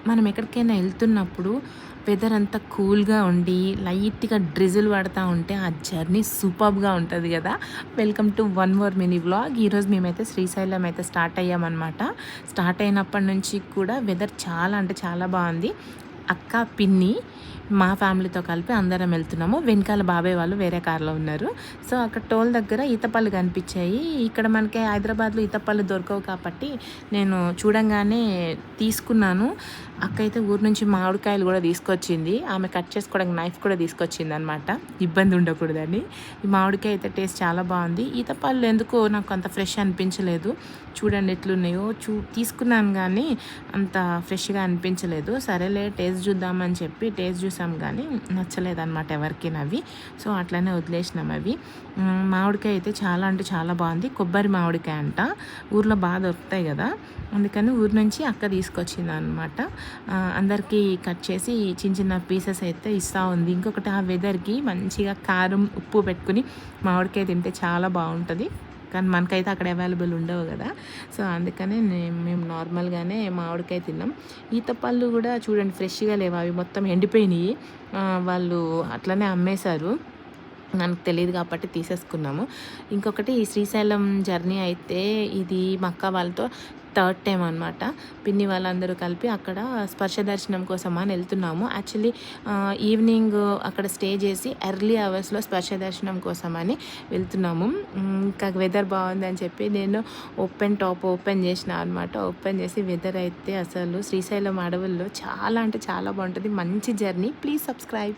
మనం ఎక్కడికైనా వెళ్తున్నప్పుడు వెదర్ అంతా కూల్గా ఉండి లైట్గా డ్రిజిల్ పడతా ఉంటే ఆ జర్నీ సూపర్గా ఉంటుంది కదా. Welcome to one more mini vlog. ఈరోజు మేమైతే శ్రీశైలం అయితే స్టార్ట్ అయ్యామన్నమాట. స్టార్ట్ అయినప్పటి నుంచి కూడా వెదర్ చాలా అంటే చాలా బాగుంది. అక్క, పిన్ని, మా ఫ్యామిలీతో కలిపి అందరం వెళ్తున్నాము. వెనకాల బాబాయ్ వాళ్ళు వేరే కార్లో ఉన్నారు. సో అక్కడ టోల్ దగ్గర ఈతపళ్ళు కనిపించాయి. ఇక్కడ మనకి హైదరాబాద్లో ఈతపళ్ళు దొరకవు కాబట్టి నేను చూడంగానే తీసుకున్నాను. అక్క అయితే ఊరు నుంచి మామిడికాయలు కూడా తీసుకొచ్చింది. ఆమె కట్ చేసుకోవడానికి నైఫ్ కూడా తీసుకొచ్చింది అనమాట, ఇబ్బంది ఉండకూడదని. ఈ మామిడికాయ అయితే టేస్ట్ చాలా బాగుంది. ఈతపళ్ళు ఎందుకో నాకు అంత ఫ్రెష్ అనిపించలేదు. చూడండి ఎట్లున్నాయో. తీసుకున్నాను కానీ అంత ఫ్రెష్గా అనిపించలేదు. సరేలే టేస్ట్ చూద్దామని చెప్పి టేస్ట్ చూసాం కానీ నచ్చలేదన్నమాట ఎవరికి అవి. సో అట్లనే వదిలేసినాం అవి. మామిడికాయ అయితే చాలా అంటే చాలా బాగుంది. కొబ్బరి మామిడికాయ అంట, ఊర్లో బాగా దొరుకుతాయి కదా, అందుకని ఊరు నుంచి అక్క తీసుకొచ్చింది అనమాట. అందరికీ కట్ చేసి చిన్న చిన్న పీసెస్ అయితే ఇస్తూ ఉంది. ఇంకొకటి ఆ వెదర్కి మంచిగా కారం ఉప్పు పెట్టుకుని మామిడికాయ తింటే చాలా బాగుంటుంది. కానీ మనకైతే అక్కడ అవైలబుల్ ఉండవు కదా. సో అందుకనే మేము నార్మల్గానే మామిడికాయ తిన్నాం. ఈతపళ్ళు కూడా చూడండి ఫ్రెష్గా లేవు, అవి మొత్తం ఎండిపోయినాయి. వాళ్ళు అట్లనే అమ్మేశారు, మనకు తెలియదు కాబట్టి తీసేసుకున్నాము. ఇంకొకటి ఈ శ్రీశైలం జర్నీ అయితే ఇది మా అక్క వాళ్ళతో థర్డ్ టైం అనమాట. పిన్ని వాళ్ళందరూ కలిపి అక్కడ స్పర్శ దర్శనం కోసం అని వెళ్తున్నాము. యాక్చువల్లీ ఈవినింగ్ అక్కడ స్టే చేసి ఎర్లీ అవర్స్లో స్పర్శ దర్శనం కోసం అని వెళ్తున్నాము. ఇంకా వెదర్ బాగుందని చెప్పి నేను టాప్ ఓపెన్ చేసిన అనమాట. ఓపెన్ చేసి వెదర్ అయితే అసలు శ్రీశైలం అడవుల్లో చాలా అంటే చాలా బాగుంటుంది. మంచి జర్నీ. Please subscribe.